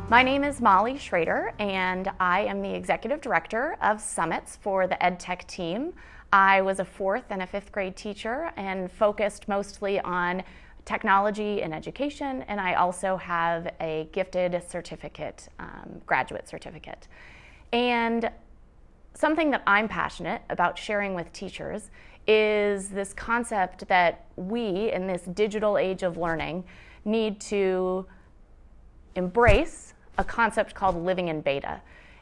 My name is Molly Schroeder, and I am the Executive Director of Summits for the EdTech team. I was a 4th and a 5th grade teacher and focused mostly on technology and education, and I also have a gifted certificate, graduate certificate. And something that I'm passionate about sharing with teachers is this concept that we, in this digital age of learning, need to embrace a concept called living in beta.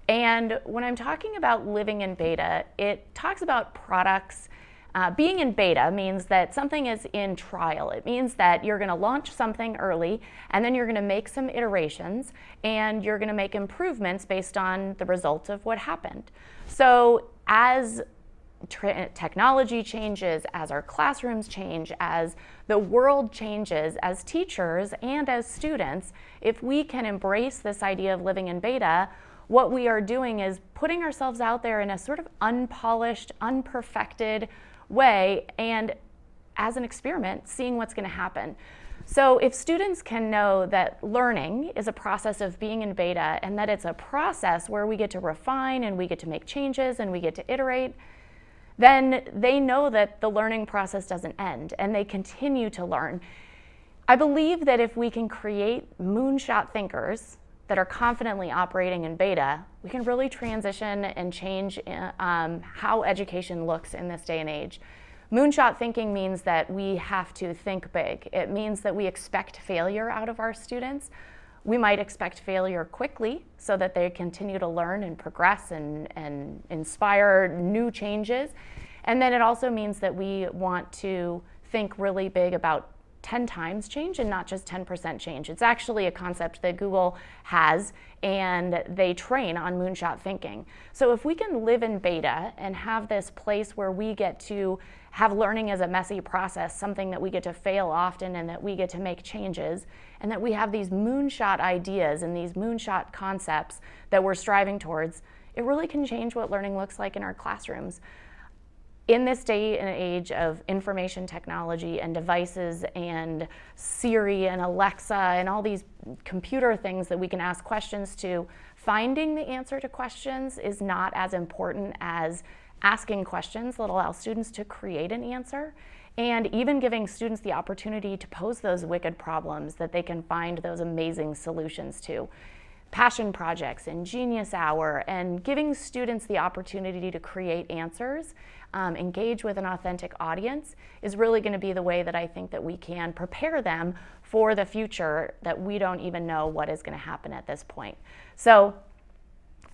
And when I'm talking about living in beta, it talks about products. Being in beta means that something is in trial. It means that you're going to launch something early, and then you're going to make some iterations, and you're going to make improvements based on the results of what happened. So as technology changes, as our classrooms change, as the world changes, as teachers and as students, if we can embrace this idea of living in beta, what we are doing is putting ourselves out there in a sort of unpolished, unperfected way, and as an experiment, seeing what's going to happen. So if students can know that learning is a process of being in beta, and that it's a process where we get to refine and we get to make changes and we get to iterate, then they know that the learning process doesn't end and they continue to learn. I believe that if we can create moonshot thinkers that are confidently operating in beta, we can really transition and change how education looks in this day and age. Moonshot thinking means that we have to think big. It means that we expect failure out of our students. We might expect failure quickly so that they continue to learn and progress and inspire new changes. And then it also means that we want to think really big about 10 times change and not just 10% change. It's actually a concept that Google has, and they train on moonshot thinking. So if we can live in beta and have this place where we get to have learning as a messy process, something that we get to fail often and that we get to make changes, and that we have these moonshot ideas and these moonshot concepts that we're striving towards, it really can change what learning looks like in our classrooms. In this day and age of information technology and devices and Siri and Alexa and all these computer things that we can ask questions to, finding the answer to questions is not as important as asking questions that allow students to create an answer, and even giving students the opportunity to pose those wicked problems that they can find those amazing solutions to. Passion projects and Genius Hour, and giving students the opportunity to create answers, engage with an authentic audience, is really going to be the way that I think that we can prepare them for the future that we don't even know what is going to happen at this point. So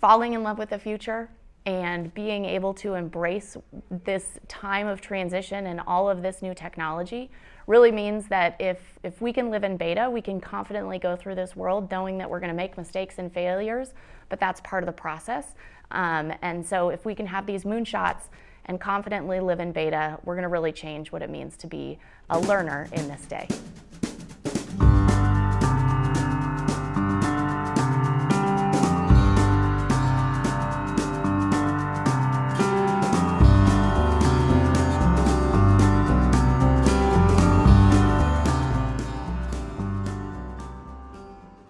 falling in love with the future and being able to embrace this time of transition and all of this new technology really means that if we can live in beta, we can confidently go through this world knowing that we're going to make mistakes and failures, but that's part of the process. And so if we can have these moonshots and confidently live in beta, we're going to really change what it means to be a learner in this day.